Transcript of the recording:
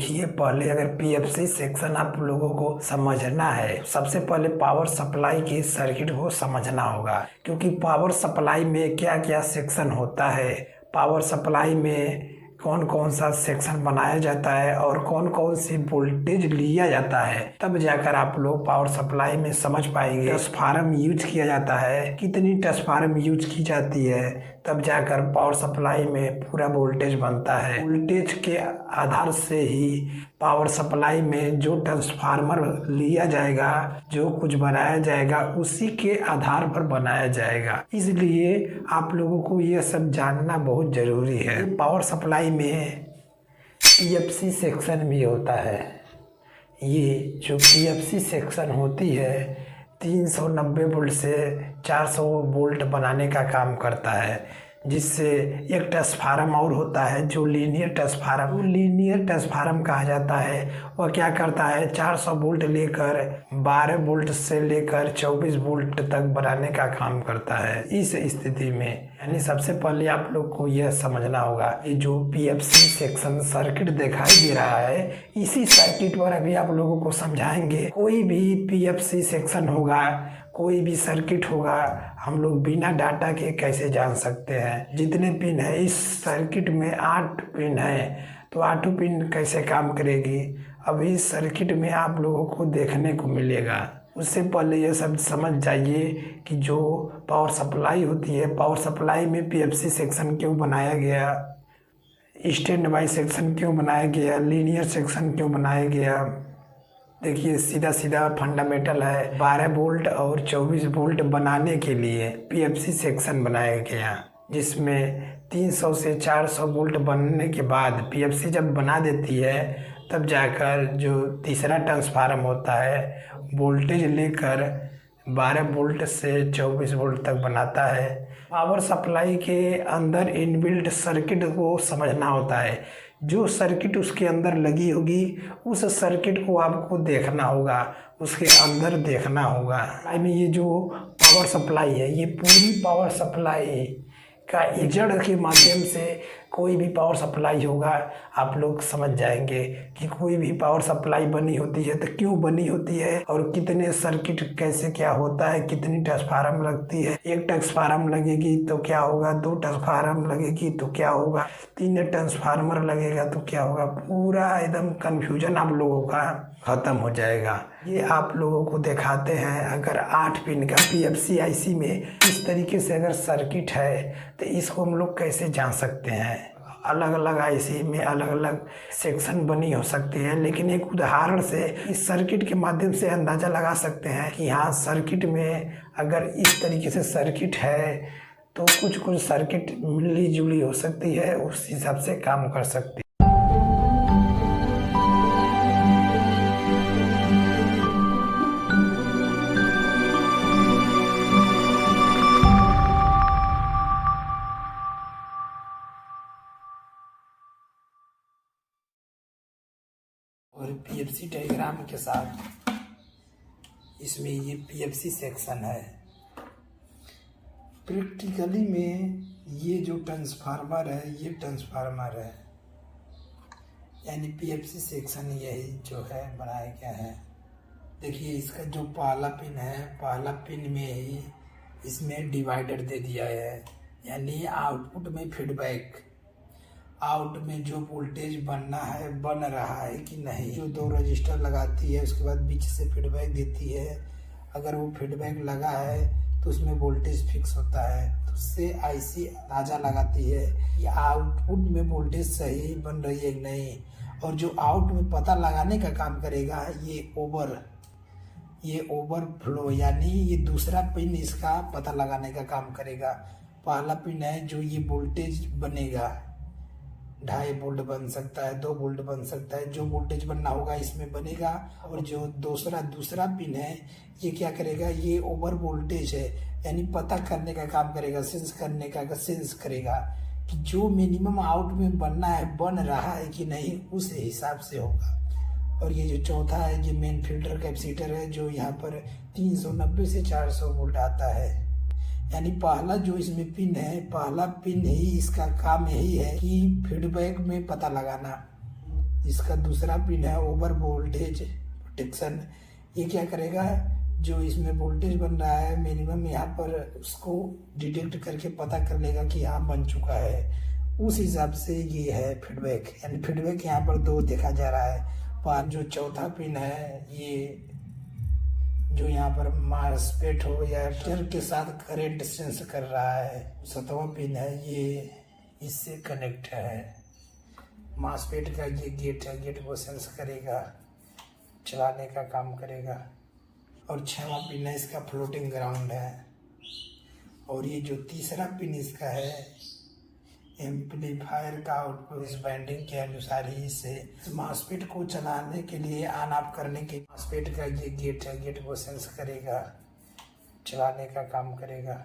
देखिए, पहले अगर पीएफसी सेक्शन आप लोगों को समझना है, सबसे पहले पावर सप्लाई की सर्किट को समझना होगा, क्योंकि पावर सप्लाई में क्या क्या सेक्शन होता है, पावर सप्लाई में कौन कौन सा सेक्शन बनाया जाता है और कौन कौन सी वोल्टेज लिया जाता है, तब जाकर आप लोग पावर सप्लाई में समझ पाएंगे। ट्रांसफार्म यूज किया जाता है, कितनी ट्रांसफार्म यूज की जाती है, तब जाकर पावर सप्लाई में पूरा वोल्टेज बनता है। वोल्टेज के आधार से ही पावर सप्लाई में जो ट्रांसफार्मर लिया जाएगा, जो कुछ बनाया जाएगा, उसी के आधार पर बनाया जाएगा। इसलिए आप लोगों को ये सब जानना बहुत ज़रूरी है। पावर सप्लाई में पीएफसी सेक्शन भी होता है। ये जो पीएफसी सेक्शन होती है 390 वोल्ट से 400 वोल्ट बनाने का काम करता है, जिससे एक ट्रांसफार्म और होता है जो लीनियर ट्रांसफार्म कहा जाता है। वह क्या करता है, 400 वोल्ट लेकर 12 वोल्ट से लेकर 24 वोल्ट तक बनाने का काम करता है। इस स्थिति में यानी सबसे पहले आप लोग को यह समझना होगा, ये जो पीएफसी सेक्शन सर्किट दिखाई दे रहा है, इसी सर्किट पर अभी आप लोगों को समझाएंगे। कोई भी पीएफसी सेक्शन होगा, कोई भी सर्किट होगा, हम लोग बिना डाटा के कैसे जान सकते हैं। जितने पिन है इस सर्किट में 8 पिन है, तो 8 पिन कैसे काम करेगी, अब इस सर्किट में आप लोगों को देखने को मिलेगा। उससे पहले ये सब समझ जाइए कि जो पावर सप्लाई होती है, पावर सप्लाई में पीएफसी सेक्शन क्यों बनाया गया, स्टैंड बाई सेक्शन क्यों बनाया गया, लीनियर सेक्शन क्यों बनाया गया। देखिए, सीधा सीधा फंडामेंटल है। 12 वोल्ट और 24 वोल्ट बनाने के लिए पीएफसी सेक्शन बनाया गया, जिसमें 300 से 400 वोल्ट बनने के बाद पीएफसी जब बना देती है, तब जाकर जो तीसरा ट्रांसफार्म होता है वोल्टेज लेकर 12 वोल्ट से 24 वोल्ट तक बनाता है। पावर सप्लाई के अंदर इनबिल्ट सर्किट को समझना होता है। जो सर्किट उसके अंदर लगी होगी, उस सर्किट को आपको देखना होगा, उसके अंदर देखना होगा। में ये जो पावर सप्लाई है, ये पूरी पावर सप्लाई का जड़ के माध्यम से कोई भी पावर सप्लाई होगा, आप लोग समझ जाएंगे कि कोई भी पावर सप्लाई बनी होती है तो क्यों बनी होती है और कितने सर्किट कैसे क्या होता है, कितनी ट्रांसफार्म लगती है। एक ट्रांसफार्म लगेगी तो क्या होगा, 2 ट्रांसफार्म लगेगी तो क्या होगा, 3 ट्रांसफार्मर लगेगा तो क्या होगा। पूरा एकदम कन्फ्यूजन आप लोगों का ख़त्म हो जाएगा। ये आप लोगों को दिखाते हैं। अगर 8 पिन का पीएफसी आईसी में इस तरीके से अगर सर्किट है, तो इसको हम लोग कैसे जान सकते हैं। अलग अलग आईसी में अलग अलग सेक्शन बनी हो सकती है, लेकिन एक उदाहरण से इस सर्किट के माध्यम से अंदाज़ा लगा सकते हैं कि हाँ, सर्किट में अगर इस तरीके से सर्किट है तो कुछ सर्किट मिली जुली हो सकती है, उस हिसाब से काम कर सकती है। और पीएफसी डायग्राम के साथ इसमें ये पीएफसी सेक्शन है। प्रैक्टिकली में ये जो ट्रांसफार्मर है, ये ट्रांसफार्मर है, यानी पीएफसी सेक्शन यही जो है बनाया गया है। देखिए, इसका जो पहला पिन है, पहला पिन में ही इसमें डिवाइडर दे दिया है, यानी आउटपुट में फीडबैक, आउट में जो वोल्टेज बनना है बन रहा है कि नहीं। जो 2 रजिस्टर लगाती है, उसके बाद बीच से फीडबैक देती है। अगर वो फीडबैक लगा है तो उसमें वोल्टेज फिक्स होता है, तो उससे आईसी अंदाजा लगाती है कि आउटपुट में वोल्टेज सही बन रही है कि नहीं। और जो आउट में पता लगाने का काम करेगा, ये ओवरफ्लो, यानी ये दूसरा पिन इसका पता लगाने का काम करेगा। पहला पिन है जो ये वोल्टेज बनेगा, 2.5 वोल्ट बन सकता है, 2 वोल्ट बन सकता है, जो वोल्टेज बनना होगा इसमें बनेगा। और जो दूसरा पिन है, ये क्या करेगा, ये ओवर वोल्टेज है, यानी पता करने का काम करेगा, सेंस करेगा कि जो मिनिमम आउट में बनना है बन रहा है कि नहीं, उस हिसाब से होगा। और ये जो चौथा है, ये मेन फिल्टर कैपेसिटर है, जो यहाँ पर 390 से 400 वोल्ट आता है। यानी पहला जो इसमें पिन है, पहला पिन ही इसका काम यही है कि फीडबैक में पता लगाना, इसका दूसरा पिन है ओवर वोल्टेज प्रोटेक्शन। ये क्या करेगा, जो इसमें वोल्टेज बन रहा है मिनिमम यहाँ पर उसको डिटेक्ट करके पता कर लेगा कि यहाँ बन चुका है, उस हिसाब से ये है फीडबैक। यानी फीडबैक यहाँ पर 2 देखा जा रहा है। पर जो चौथा पिन है, ये जो यहाँ पर मासपेट हो या टर के साथ करंट सेंस कर रहा है, 7वां पिन है, ये इससे कनेक्ट है। मासपेट का ये गेट है, गेट को सेंस करेगा, चलाने का काम करेगा। और 6वां पिन है, इसका फ्लोटिंग ग्राउंड है। और ये जो तीसरा पिन इसका है, एम्पलीफायर का आउटपुट इस बैंडिंग के अनुसार ही इसे मासपेट को चलाने के लिए ऑन ऑफ करने के मासपेट का ये गेट है, गेट को सेंस करेगा, चलाने का काम करेगा।